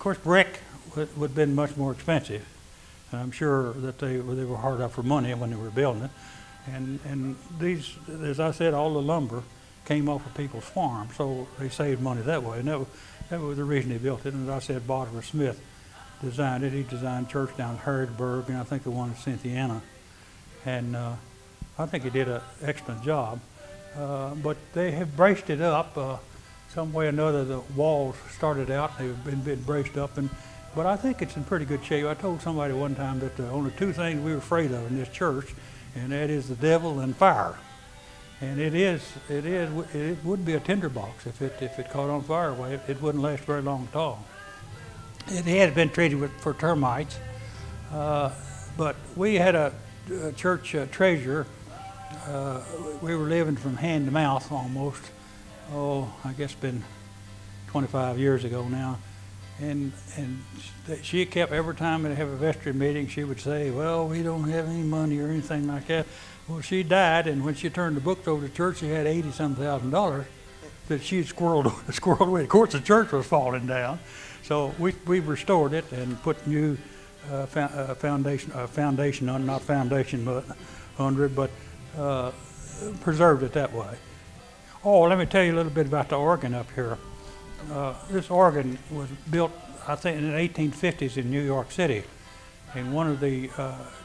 course, brick would have been much more expensive. And I'm sure that they were hard up for money when they were building it. And these, as I said, all the lumber came off of people's farms, so they saved money that way. And that was the reason they built it. And as I said, Bolivar Smith designed it. He designed church down in Harrodsburg, and I think the one in Cynthiana. And I think he did an excellent job. But they have braced it up some way or another. The walls started out, they've been braced up, but I think it's in pretty good shape. I told somebody one time that the only two things we were afraid of in this church, and that is the devil and fire. And it would be a tinderbox if it caught on fire. Well, it wouldn't last very long at all. It has been treated for termites, but we had a church treasurer. We were living from hand to mouth almost. Oh, I guess it's been 25 years ago now. And she kept, every time they have a vestry meeting, she would say, well, we don't have any money or anything like that. Well, she died, and when she turned the books over to church, she had $80-some thousand that she had squirreled away. Of course, the church was falling down. So we restored it and put new foundation on, not foundation but under it, but preserved it that way. Oh, let me tell you a little bit about the organ up here. This organ was built, I think, in the 1850s in New York City. And one of the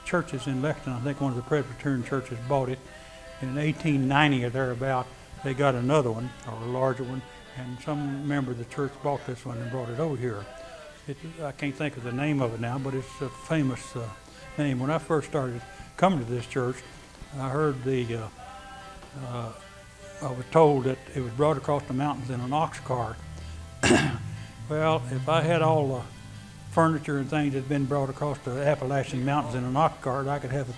churches in Lexington, I think one of the Presbyterian churches, bought it. And in 1890 or thereabout, they got another one, or a larger one, and some member of the church bought this one and brought it over here. I can't think of the name of it now, but it's a famous name. When I first started coming to this church, I heard I was told that it was brought across the mountains in an ox cart. Well, if I had all the furniture and things that had been brought across the Appalachian Mountains in an ox cart, I could have a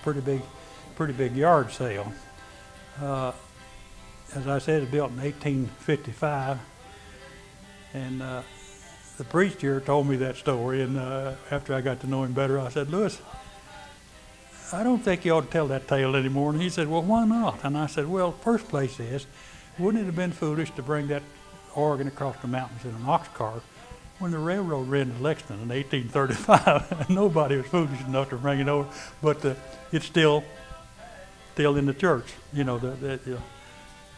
pretty big yard sale. As I said, it was built in 1855, and the priest here told me that story, and after I got to know him better, I said, Louis, I don't think you ought to tell that tale anymore. And he said, well, why not? And I said, well, first place is, wouldn't it have been foolish to bring that organ across the mountains in an ox cart when the railroad ran to Lexington in 1835? Nobody was foolish enough to bring it over, but it's still in the church, you know.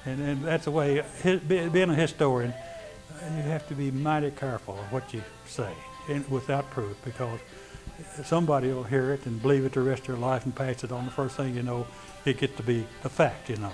And that's the way, being a historian, you have to be mighty careful of what you say, and without proof, because somebody will hear it and believe it the rest of their life and pass it on. The first thing you know, it gets to be a fact, you know.